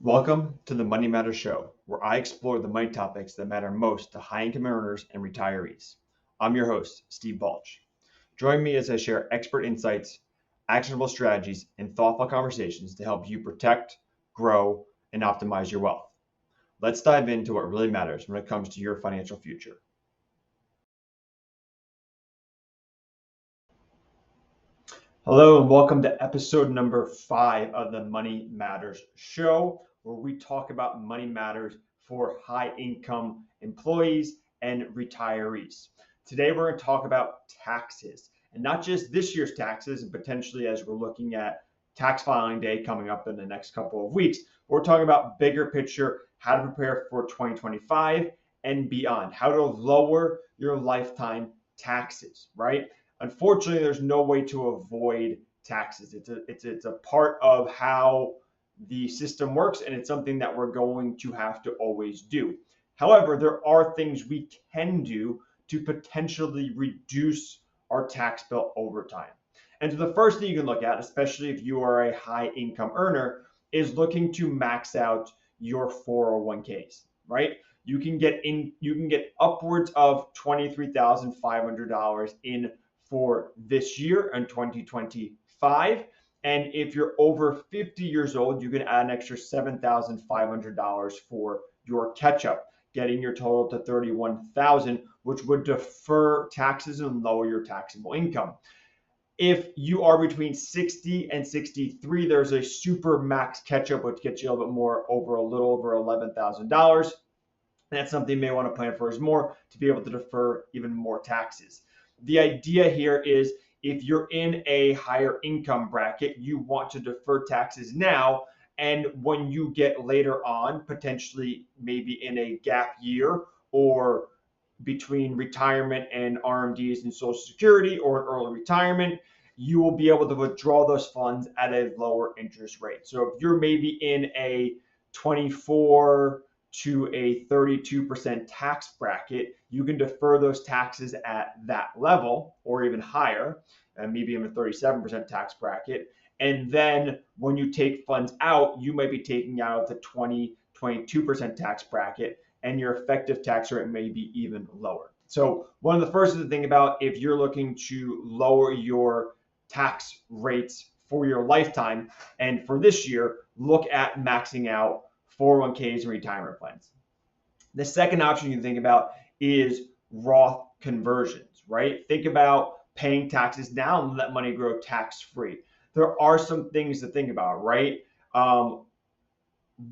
Welcome to the Money Matters Show, where I explore the money topics that matter most to high-income earners and retirees. I'm your host, Steve Balch. Join me as I share expert insights, actionable strategies, and thoughtful conversations to help you protect, grow, and optimize your wealth. Let's dive into what really matters when it comes to your financial future. Hello, and welcome to episode number 5 of the Money Matters Show, where we talk about money matters for high-income employees and retirees. Today, we're going to talk about taxes, and not just this year's taxes, and potentially as we're looking at tax filing day coming up in the next couple of weeks. We're talking about bigger picture, how to prepare for 2025 and beyond, how to lower your lifetime taxes, right? Unfortunately, there's no way to avoid taxes. It's a part of how the system works, and it's something that we're going to have to always do. However, there are things we can do to potentially reduce our tax bill over time. And so the first thing you can look at, especially if you are a high income earner, is looking to max out your 401ks, right? You can get upwards of $23,500 in for this year in 2025. And if you're over 50 years old, you can add an extra $7,500 for your catch-up, getting your total to $31,000, which would defer taxes and lower your taxable income. If you are between 60 and 63, there's a super max catch-up, which gets you a little bit more, a little over $11,000. That's something you may want to plan for, is more to be able to defer even more taxes. The idea here is if you're in a higher income bracket, you want to defer taxes now. And when you get later on, potentially maybe in a gap year or between retirement and RMDs and Social Security or an early retirement, you will be able to withdraw those funds at a lower interest rate. So if you're maybe in a 24 to a 32% tax bracket, you can defer those taxes at that level or even higher, and maybe in a 37% tax bracket. And then when you take funds out, you might be taking out the 22% tax bracket, and your effective tax rate may be even lower. So one of the first things to think about if you're looking to lower your tax rates for your lifetime and for this year, look at maxing out 401ks and retirement plans. The second option you can think about is Roth conversions, right? Think about paying taxes now and let money grow tax-free. There are some things to think about, right?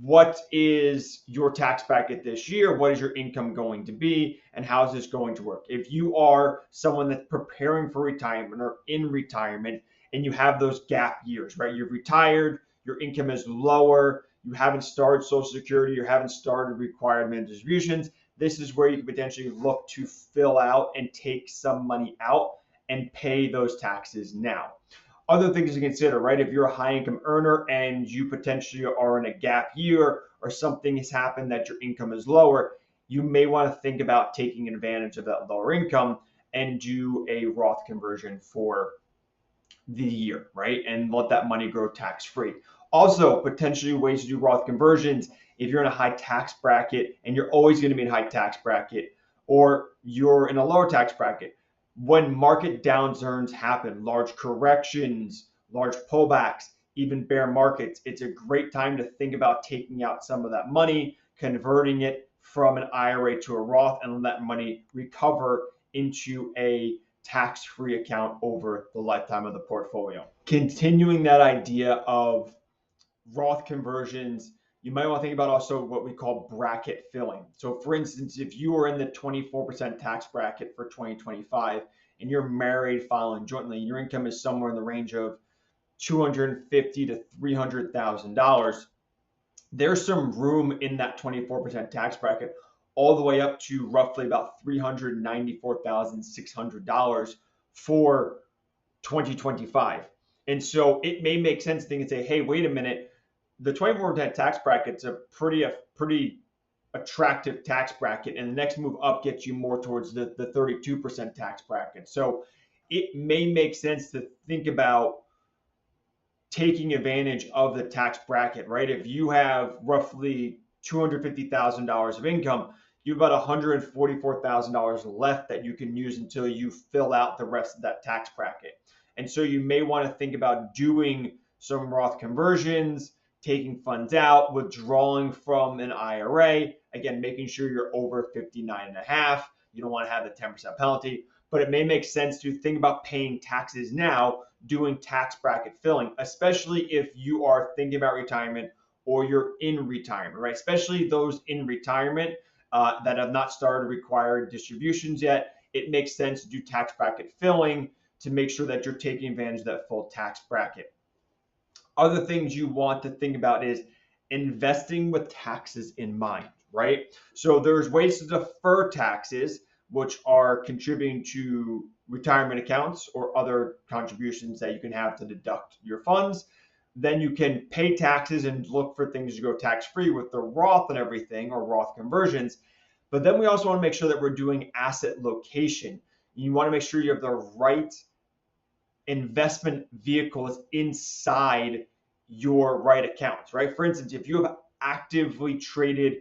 What is your tax bracket this year? What is your income going to be? And how is this going to work? If you are someone that's preparing for retirement or in retirement and you have those gap years, right? You've retired, your income is lower, you haven't started Social Security, you haven't started required minimum distributions, this is where you can potentially look to fill out and take some money out and pay those taxes now. Other things to consider, right? If you're a high income earner and you potentially are in a gap year or something has happened that your income is lower, you may want to think about taking advantage of that lower income and do a Roth conversion for the year, right? And let that money grow tax free. Also, potentially ways to do Roth conversions if you're in a high tax bracket and you're always going to be in a high tax bracket, or you're in a lower tax bracket. When market downturns happen, large corrections, large pullbacks, even bear markets, it's a great time to think about taking out some of that money, converting it from an IRA to a Roth, and let money recover into a tax-free account over the lifetime of the portfolio. Continuing that idea of Roth conversions, you might want to think about also what we call bracket filling. So for instance, if you are in the 24% tax bracket for 2025 and you're married filing jointly, your income is somewhere in the range of $250,000 to $300,000, there's some room in that 24% tax bracket all the way up to roughly about $394,600 for 2025. And so it may make sense to think and say, hey, wait a minute, the 24% tax bracket is a pretty attractive tax bracket, and the next move up gets you more towards the 32% tax bracket. So it may make sense to think about taking advantage of the tax bracket, right? If you have roughly $250,000 of income, you have about $144,000 left that you can use until you fill out the rest of that tax bracket. And so you may want to think about doing some Roth conversions, taking funds out, withdrawing from an IRA, again, making sure you're over 59 and a half. You don't want to have the 10% penalty, but it may make sense to think about paying taxes now, doing tax bracket filling, especially if you are thinking about retirement or you're in retirement, right? Especially those in retirement that have not started required distributions yet. It makes sense to do tax bracket filling to make sure that you're taking advantage of that full tax bracket. Other things you want to think about is investing with taxes in mind, right? So there's ways to defer taxes, which are contributing to retirement accounts or other contributions that you can have to deduct your funds. Then you can pay taxes and look for things to go tax-free with the Roth and everything, or Roth conversions. But then we also want to make sure that we're doing asset location. You want to make sure you have the right investment vehicles inside your right accounts, right? For instance, if you have actively traded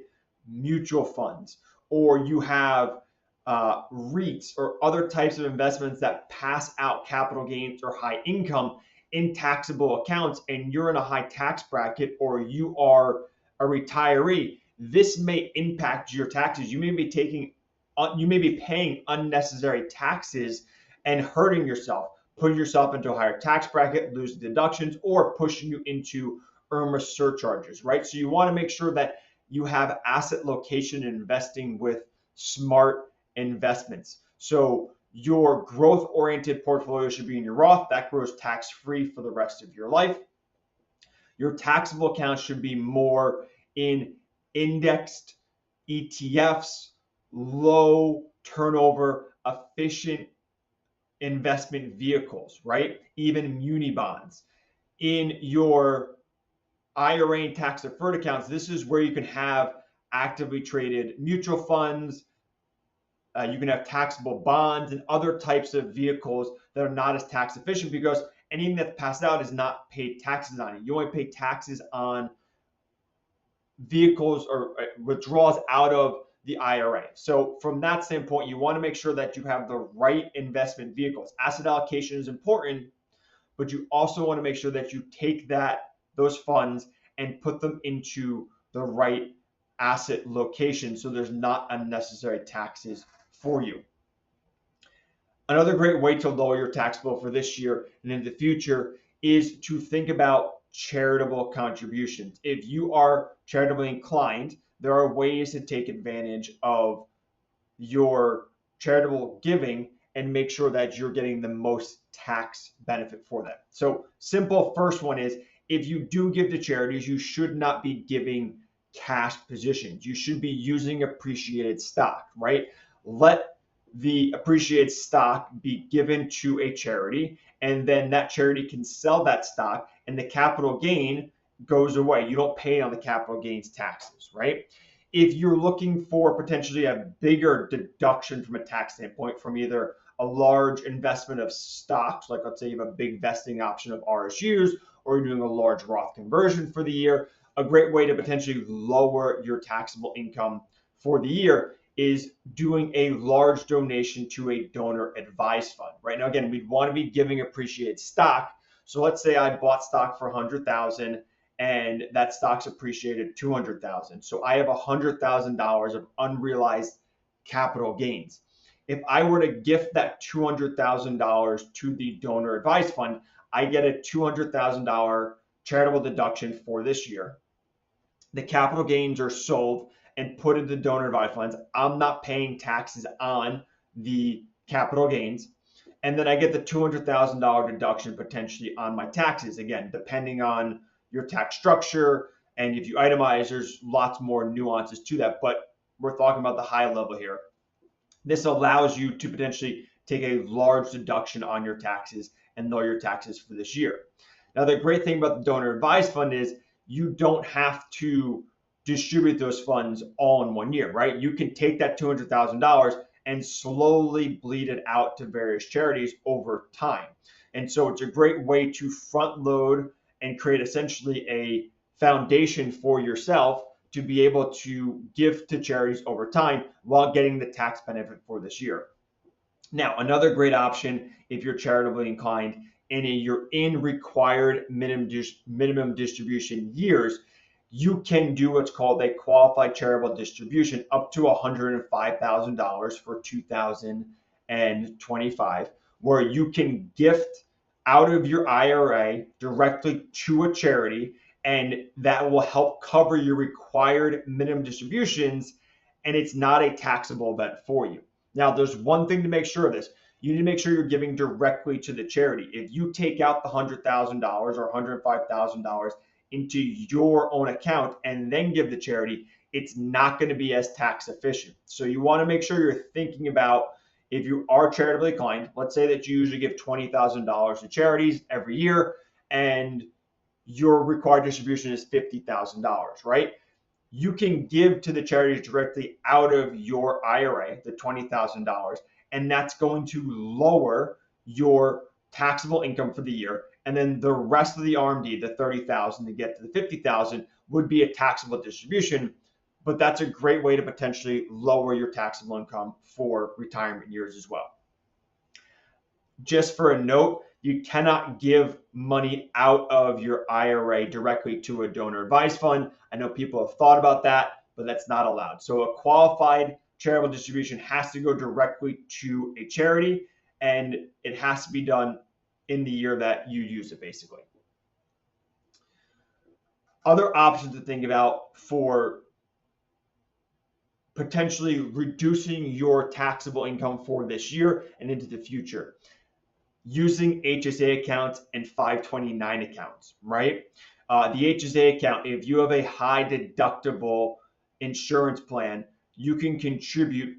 mutual funds, or you have REITs or other types of investments that pass out capital gains or high income in taxable accounts, and you're in a high tax bracket, or you are a retiree, this may impact your taxes. You may be paying unnecessary taxes and hurting yourself, putting yourself into a higher tax bracket, losing deductions, or pushing you into IRMA surcharges, right? So you want to make sure that you have asset location and investing with smart investments. So your growth-oriented portfolio should be in your Roth. That grows tax-free for the rest of your life. Your taxable accounts should be more in indexed ETFs, low turnover, efficient investment vehicles, right? Even muni bonds. In your IRA and tax deferred accounts, this is where you can have actively traded mutual funds. You can have taxable bonds and other types of vehicles that are not as tax efficient, because anything that's passed out is not paid taxes on it. You only pay taxes on vehicles or withdrawals out of the IRA. So from that standpoint, you want to make sure that you have the right investment vehicles. Asset allocation is important, but you also want to make sure that you take those funds and put them into the right asset location so there's not unnecessary taxes for you. Another great way to lower your tax bill for this year and in the future is to think about charitable contributions. If you are charitably inclined, there are ways to take advantage of your charitable giving and make sure that you're getting the most tax benefit for that. So simple first one is, if you do give to charities, you should not be giving cash positions. You should be using appreciated stock, right? Let the appreciated stock be given to a charity, and then that charity can sell that stock and the capital gain goes away. You don't pay on the capital gains taxes, right? If you're looking for potentially a bigger deduction from a tax standpoint from either a large investment of stocks, like let's say you have a big vesting option of RSUs, or you're doing a large Roth conversion for the year, a great way to potentially lower your taxable income for the year is doing a large donation to a donor advised fund. Right now, again, we'd want to be giving appreciated stock. So let's say I bought stock for $100,000 and that stock's appreciated $200,000. So I have $100,000 of unrealized capital gains. If I were to gift that $200,000 to the donor advised fund, I get a $200,000 charitable deduction for this year. The capital gains are sold and put into donor advised funds. I'm not paying taxes on the capital gains. And then I get the $200,000 deduction potentially on my taxes. Again, depending on your tax structure, and if you itemize, there's lots more nuances to that, but we're talking about the high level here. This allows you to potentially take a large deduction on your taxes and lower your taxes for this year. Now, the great thing about the donor advised fund is you don't have to distribute those funds all in one year, right? You can take that $200,000 and slowly bleed it out to various charities over time. And so it's a great way to front load and create essentially a foundation for yourself to be able to give to charities over time while getting the tax benefit for this year. Now, another great option if you're charitably inclined and you're in required minimum distribution years, you can do what's called a qualified charitable distribution up to $105,000 for 2025, where you can gift out of your IRA directly to a charity, and that will help cover your required minimum distributions, and it's not a taxable event for you. Now, there's one thing to make sure of this. You need to make sure you're giving directly to the charity. If you take out the $100,000 or $105,000 into your own account and then give the charity, it's not going to be as tax efficient. So you want to make sure you're thinking about, if you are charitably inclined, let's say that you usually give $20,000 to charities every year and your required distribution is $50,000, right? You can give to the charities directly out of your IRA, the $20,000, and that's going to lower your taxable income for the year. And then the rest of the RMD, the $30,000 to get to the $50,000, would be a taxable distribution. But that's a great way to potentially lower your taxable income for retirement years as well. Just for a note, you cannot give money out of your IRA directly to a donor advised fund. I know people have thought about that, but that's not allowed. So a qualified charitable distribution has to go directly to a charity, and it has to be done in the year that you use it, basically. Other options to think about for potentially reducing your taxable income for this year and into the future: using HSA accounts and 529 accounts, right? The HSA account, if you have a high deductible insurance plan, you can contribute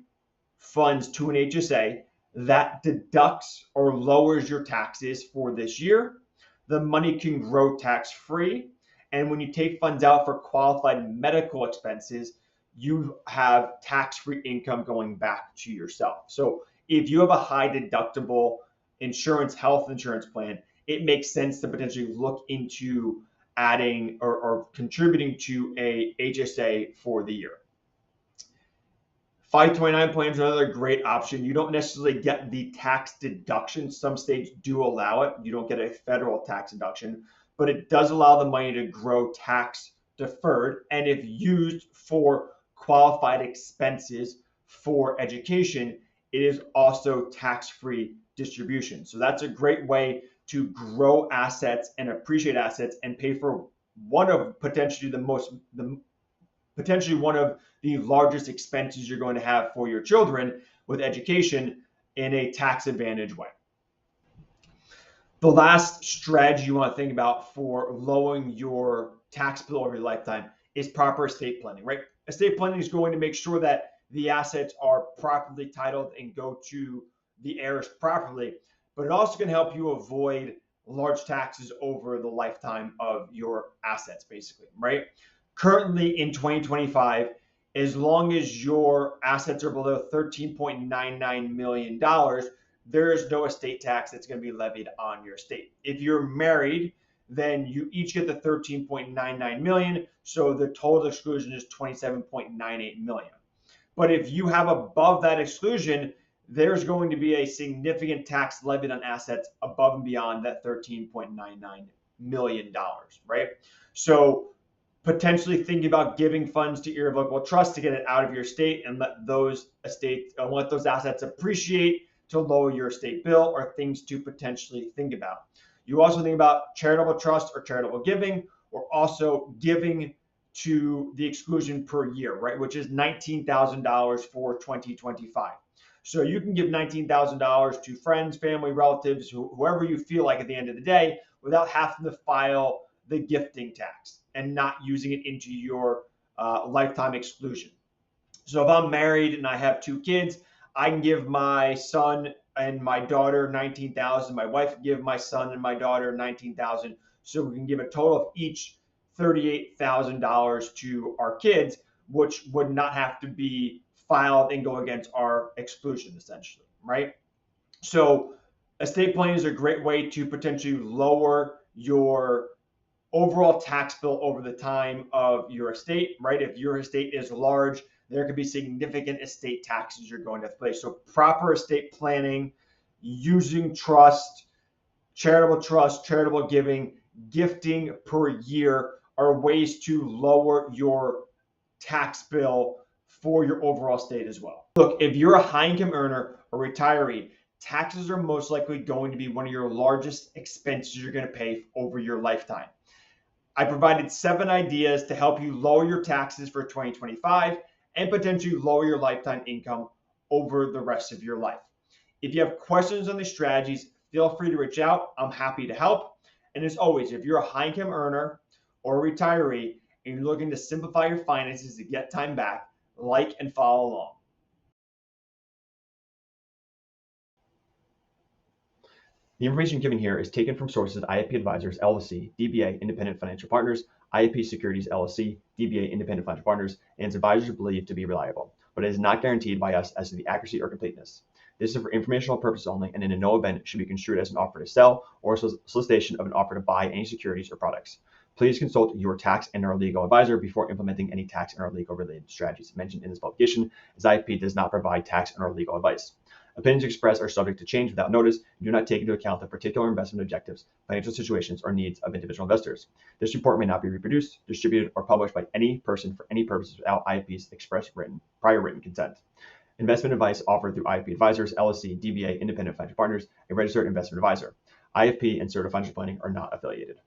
funds to an HSA that deducts or lowers your taxes for this year. The money can grow tax-free. And when you take funds out for qualified medical expenses, you have tax-free income going back to yourself. So if you have a high deductible health insurance plan, it makes sense to potentially look into adding or contributing to a HSA for the year. 529 plans are another great option. You don't necessarily get the tax deduction. Some states do allow it. You don't get a federal tax deduction, but it does allow the money to grow tax deferred. And if used for qualified expenses for education, it is also tax-free distribution. So that's a great way to grow assets and appreciate assets and pay for one of potentially one of the largest expenses you're going to have for your children with education in a tax advantage way. The last strategy you want to think about for lowering your tax bill over your lifetime is proper estate planning, right? Estate planning is going to make sure that the assets are properly titled and go to the heirs properly, but it also can help you avoid large taxes over the lifetime of your assets, basically, right? Currently in 2025, as long as your assets are below $13.99 million, there is no estate tax that's going to be levied on your estate. If you're married, then you each get the $13.99 million, so the total exclusion is $27.98 million. But if you have above that exclusion, there's going to be a significant tax levied on assets above and beyond that $13.99 million, right? So potentially thinking about giving funds to irrevocable trust to get it out of your estate and let those assets appreciate to lower your estate bill are things to potentially think about. You also think about charitable trust or charitable giving, or also giving to the exclusion per year, right? Which is $19,000 for 2025. So you can give $19,000 to friends, family, relatives, whoever you feel like at the end of the day, without having to file the gifting tax and not using it into your lifetime exclusion. So if I'm married and I have 2 kids, I can give my son and my daughter $19,000. My wife can give my son and my daughter $19,000. So we can give a total of each $38,000 to our kids, which would not have to be filed and go against our exclusion, essentially, right? So estate planning is a great way to potentially lower your overall tax bill over the time of your estate, right? If your estate is large, there could be significant estate taxes you're going to have to pay. So proper estate planning, using trust, charitable giving, gifting per year are ways to lower your tax bill for your overall estate as well. Look, if you're a high income earner or retiree, taxes are most likely going to be one of your largest expenses you're going to pay over your lifetime. I provided 7 ideas to help you lower your taxes for 2025 and potentially lower your lifetime income over the rest of your life. If you have questions on these strategies, feel free to reach out. I'm happy to help. And as always, if you're a high income earner or a retiree and you're looking to simplify your finances to get time back, like and follow along. The information given here is taken from sources IFP Advisors, LLC, DBA Independent Financial Partners, IFP Securities, LLC, DBA Independent Financial Partners, and its advisors are believed to be reliable, but it is not guaranteed by us as to the accuracy or completeness. This is for informational purposes only and in no event should be construed as an offer to sell or a solicitation of an offer to buy any securities or products. Please consult your tax and/or legal advisor before implementing any tax and/or legal related strategies mentioned in this publication, as IFP does not provide tax and/or legal advice. Opinions expressed are subject to change without notice and do not take into account the particular investment objectives, financial situations, or needs of individual investors. This report may not be reproduced, distributed, or published by any person for any purposes without IFP's express prior written consent. Investment advice offered through IFP Advisors, LLC, DBA Independent Financial Partners, a registered investment advisor. IFP and Certified Financial Planning are not affiliated.